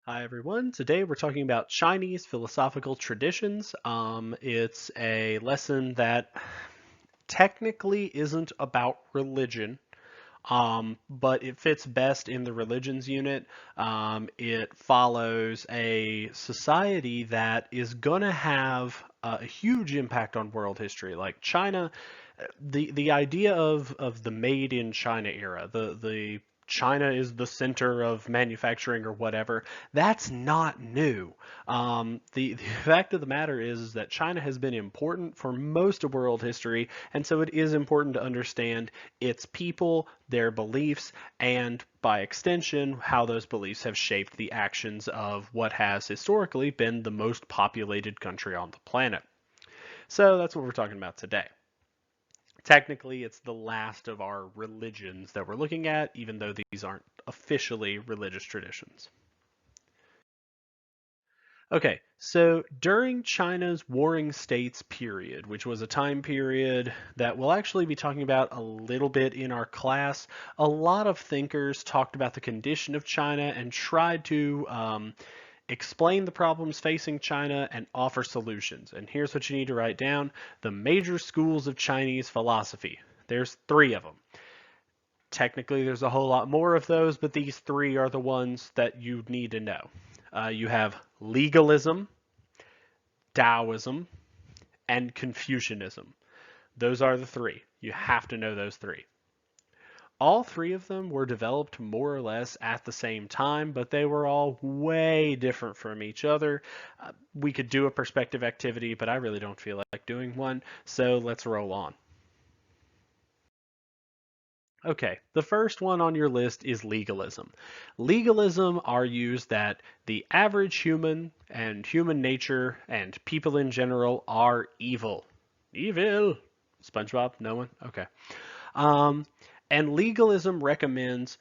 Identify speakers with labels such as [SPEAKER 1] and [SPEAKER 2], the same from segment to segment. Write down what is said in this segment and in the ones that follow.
[SPEAKER 1] Hi everyone. Today we're talking about Chinese philosophical traditions. It's a lesson that technically isn't about religion, but it fits best in the religions unit. It follows a society that is going to have a huge impact on world history. Like China, the idea of the made in China era, the China is the center of manufacturing or whatever. That's not new. The fact of the matter is that China has been important for most of world history, and so it is important to understand its people, their beliefs, and by extension, how those beliefs have shaped the actions of what has historically been the most populated country on the planet. So that's what we're talking about today. Technically, it's the last of our religions that we're looking at, even though these aren't officially religious traditions. Okay, so during China's Warring States period, which was a time period that we'll actually be talking about a little bit in our class, a lot of thinkers talked about the condition of China and tried to explain the problems facing China and offer solutions. And here's what you need to write down: the major schools of Chinese philosophy. There's three of them. Technically, there's a whole lot more of those, but these three are the ones that you need to know. You have legalism, Daoism, and Confucianism. Those are the three. You have to know those three. All three of them were developed more or less at the same time, but they were all way different from each other. We could do a perspective activity, but I really don't feel like doing one, so let's roll on. Okay, the first one on your list is legalism. Legalism argues that the average human and human nature and people in general are evil. Evil. SpongeBob? No one? Okay. Um, and legalism recommends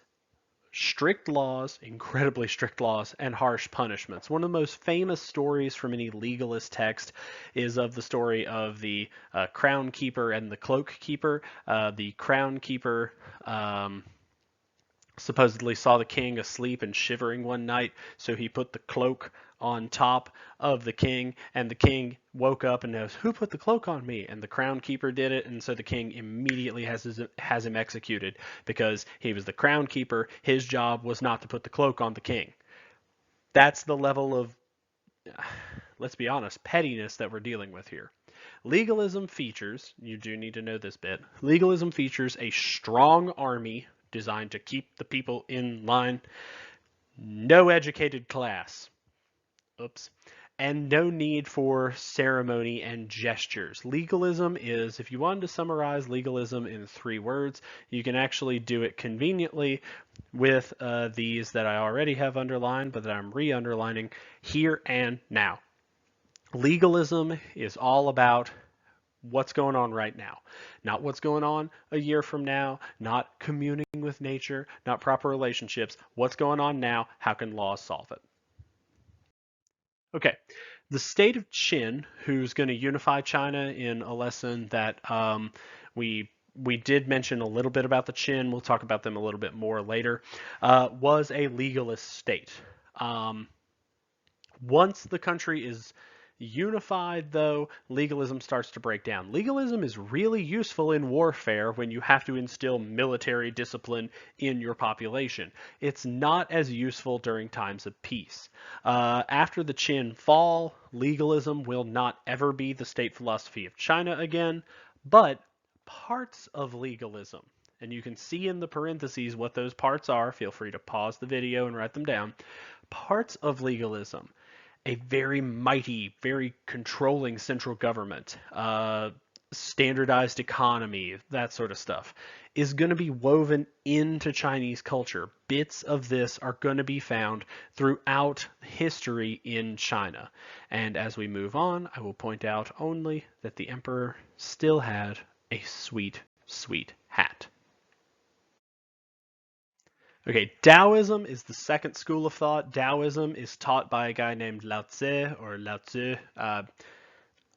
[SPEAKER 1] strict laws, incredibly strict laws, and harsh punishments. One of the most famous stories from any legalist text is of the story of the crown keeper and the cloak keeper. The crown keeper supposedly saw the king asleep and shivering one night, so he put the cloak on top of the king, and the king woke up and knows, who put the cloak on me? And the crown keeper did it, and so the king immediately has him executed because he was the crown keeper. His job was not to put the cloak on the king. That's the level of, let's be honest, pettiness that we're dealing with here. Legalism features, you do need to know this bit, legalism features a strong army designed to keep the people in line, no educated class, oops, and no need for ceremony and gestures. Legalism is, if you wanted to summarize legalism in 3 words, you can actually do it conveniently with these that I already have underlined, but that I'm re-underlining: here and now. Legalism is all about what's going on right now, not what's going on a year from now, not communing with nature, not proper relationships. What's going on now? How can laws solve it? Okay, the state of Qin, who's going to unify China in a lesson that we did mention a little bit about the Qin. We'll talk about them a little bit more later. Was a legalist state. Um, Once the country is unified, though, legalism starts to break down. Legalism is really useful in warfare when you have to instill military discipline in your population. It's not as useful during times of peace. After the Qin fall, legalism will not ever be the state philosophy of China again, but parts of legalism, and you can see in the parentheses what those parts are. Feel free to pause the video and write them down. Parts of legalism: a very mighty, very controlling central government, standardized economy, that sort of stuff, is going to be woven into Chinese culture. Bits of this are going to be found throughout history in China. And as we move on, I will point out only that the emperor still had a sweet, sweet hat. Okay, Taoism is the second school of thought. Taoism is taught by a guy named Lao Tse or Lao Tzu.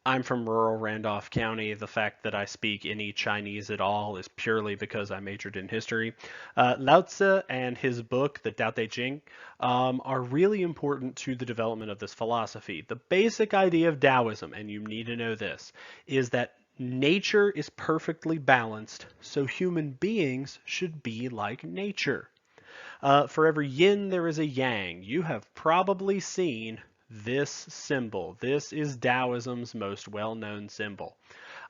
[SPEAKER 1] I'm from rural Randolph County. The fact that I speak any Chinese at all is purely because I majored in history. Lao Tzu and his book, the Tao Te Ching, are really important to the development of this philosophy. The basic idea of Taoism, and you need to know this, is that nature is perfectly balanced, so human beings should be like nature. For every yin, there is a yang. You have probably seen this symbol. This is Taoism's most well-known symbol.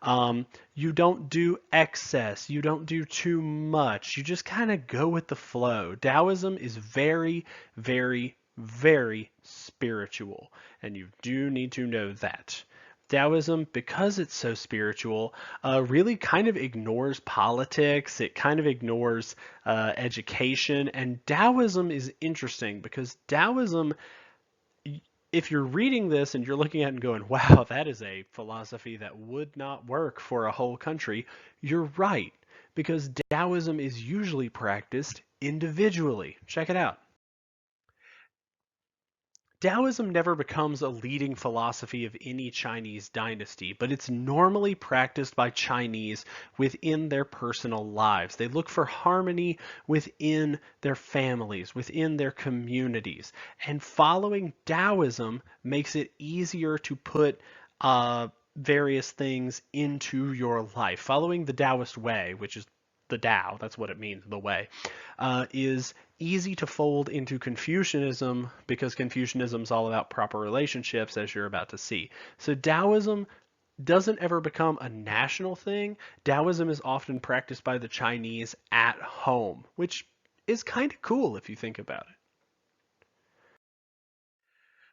[SPEAKER 1] You don't do excess. You don't do too much. You just kind of go with the flow. Taoism is very, very, very spiritual, and you do need to know that. Taoism, because it's so spiritual, really kind of ignores politics. It kind of ignores education. And Taoism is interesting because Taoism, if you're reading this and you're looking at it and going, wow, that is a philosophy that would not work for a whole country, you're right. Because Taoism is usually practiced individually. Check it out. Taoism never becomes a leading philosophy of any Chinese dynasty, but it's normally practiced by Chinese within their personal lives. They look for harmony within their families, within their communities. And following Taoism makes it easier to put various things into your life. Following the Taoist way, which is the Tao, that's what it means, the way, is easy to fold into Confucianism because Confucianism is all about proper relationships, as you're about to see. So Taoism doesn't ever become a national thing. Taoism is often practiced by the Chinese at home, which is kind of cool if you think about it.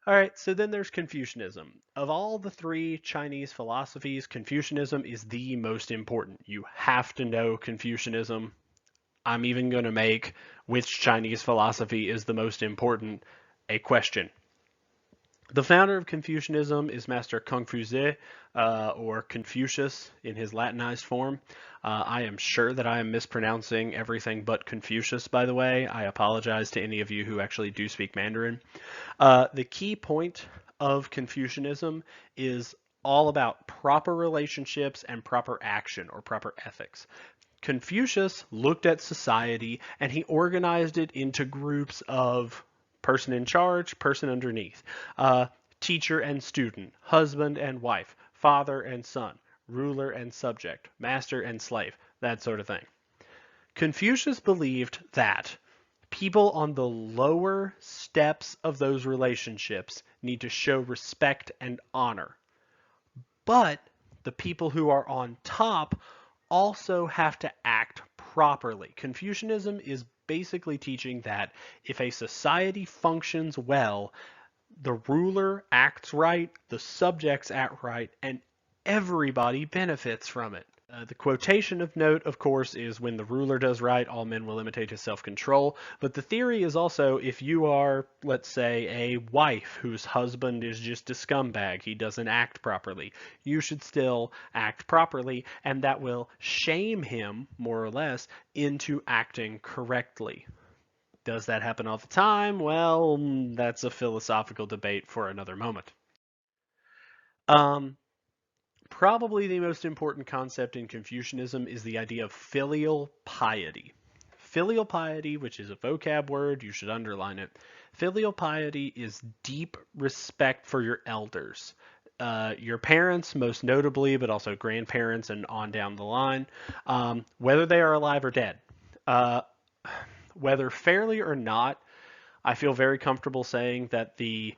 [SPEAKER 1] All right, so then there's Confucianism. Of all the three Chinese philosophies, Confucianism is the most important. You have to know Confucianism. I'm even going to make which Chinese philosophy is the most important a question. The founder of Confucianism is Master Confucius, or Confucius in his Latinized form. I am sure that I am mispronouncing everything but Confucius, by the way. I apologize to any of you who actually do speak Mandarin. The key point of Confucianism is all about proper relationships and proper action or proper ethics. Confucius looked at society and he organized it into groups of person in charge, person underneath, teacher and student, husband and wife, father and son, ruler and subject, master and slave, that sort of thing. Confucius believed that people on the lower steps of those relationships need to show respect and honor. But the people who are on top also have to act properly. Confucianism is basically teaching that if a society functions well, the ruler acts right, the subjects act right, and everybody benefits from it. The quotation of note, of course, is when the ruler does right, all men will imitate his self-control. But the theory is also if you are, let's say, a wife whose husband is just a scumbag, he doesn't act properly, you should still act properly, and that will shame him, more or less, into acting correctly. Does that happen all the time? Well, that's a philosophical debate for another moment. Um, Probably the most important concept in Confucianism is the idea of filial piety. Filial piety, which is a vocab word, you should underline it. Filial piety is deep respect for your elders. Your parents, most notably, but also grandparents and on down the line, whether they are alive or dead. Uh, Whether fairly or not, I feel very comfortable saying that the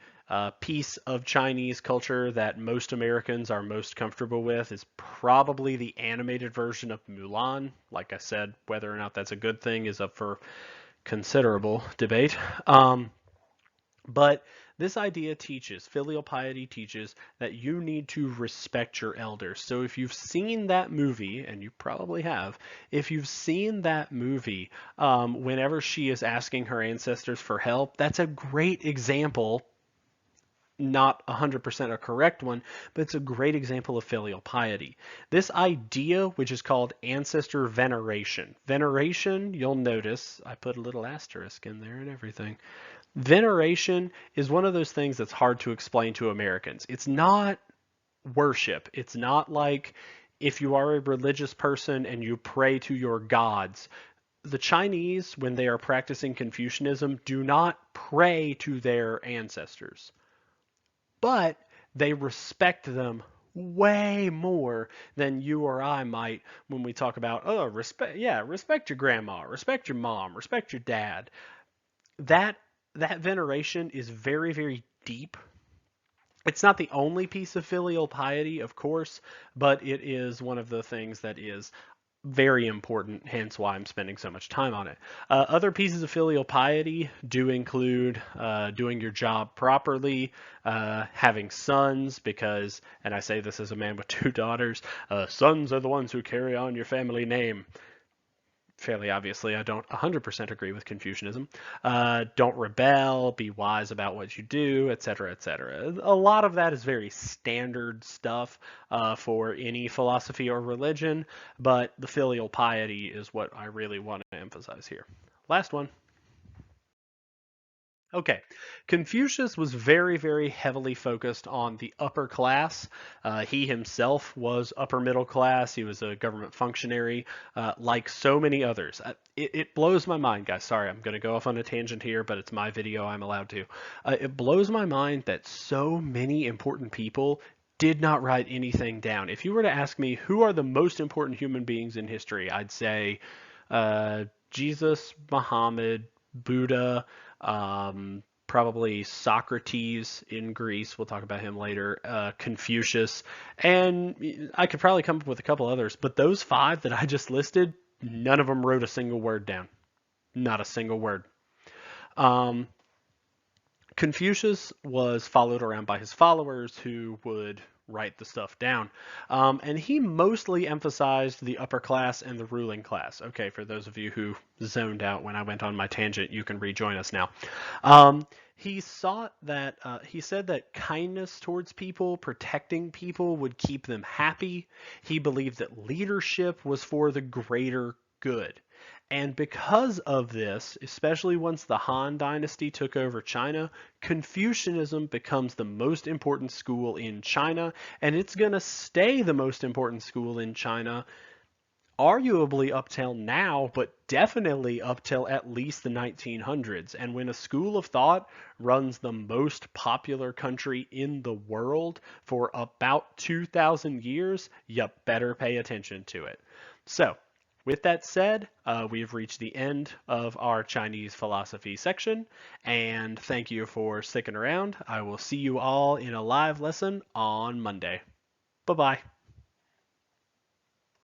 [SPEAKER 1] piece of Chinese culture that most Americans are most comfortable with is probably the animated version of Mulan. Like I said, whether or not that's a good thing is up for considerable debate. But this idea teaches, filial piety teaches, that you need to respect your elders. So if you've seen that movie, and you probably have, if you've seen that movie, whenever she is asking her ancestors for help, that's a great example, not 100% a correct one, but it's a great example of filial piety. This idea, which is called ancestor veneration. Veneration, you'll notice, I put a little asterisk in there and everything. Veneration is one of those things that's hard to explain to Americans. It's not worship. It's not like if you are a religious person and you pray to your gods. The Chinese, when they are practicing Confucianism, do not pray to their ancestors, but they respect them way more than you or I might when we talk about, oh, respect your grandma, respect your mom, respect your dad. That that veneration is very, very deep. It's not the only piece of filial piety, of course, but it is one of the things that is very important, hence why I'm spending so much time on it. Other pieces of filial piety do include doing your job properly, having sons, because, and I say this as a man with two daughters, sons are the ones who carry on your family name. Fairly obviously, I don't 100% agree with Confucianism. Don't rebel, be wise about what you do, etc., etc. A lot of that is very standard stuff for any philosophy or religion, but the filial piety is what I really want to emphasize here. Last one. Okay, Confucius was very, very heavily focused on the upper class. He himself was upper middle class. He was a government functionary, like so many others. It blows my mind, guys. Sorry, I'm going to go off on a tangent here, but it's my video. I'm allowed to. It blows my mind that so many important people did not write anything down. If you were to ask me who are the most important human beings in history, I'd say Jesus, Muhammad, Buddha, probably Socrates in Greece. We'll talk about him later. Confucius, and I could probably come up with a couple others, but those five that I just listed, none of them wrote a single word down. Not a single word. Um, Confucius was followed around by his followers who would write the stuff down. And he mostly emphasized the upper class and the ruling class. Okay, for those of you who zoned out when I went on my tangent, you can rejoin us now. He he said that kindness towards people, protecting people would keep them happy. He believed that leadership was for the greater good. And because of this, especially once the Han Dynasty took over China, Confucianism becomes the most important school in China, and it's going to stay the most important school in China, arguably up till now, but definitely up till at least the 1900s. And when a school of thought runs the most popular country in the world for about 2,000 years, you better pay attention to it. So, with that said, we have reached the end of our Chinese philosophy section, and thank you for sticking around. I will see you all in a live lesson on Monday. Bye-bye.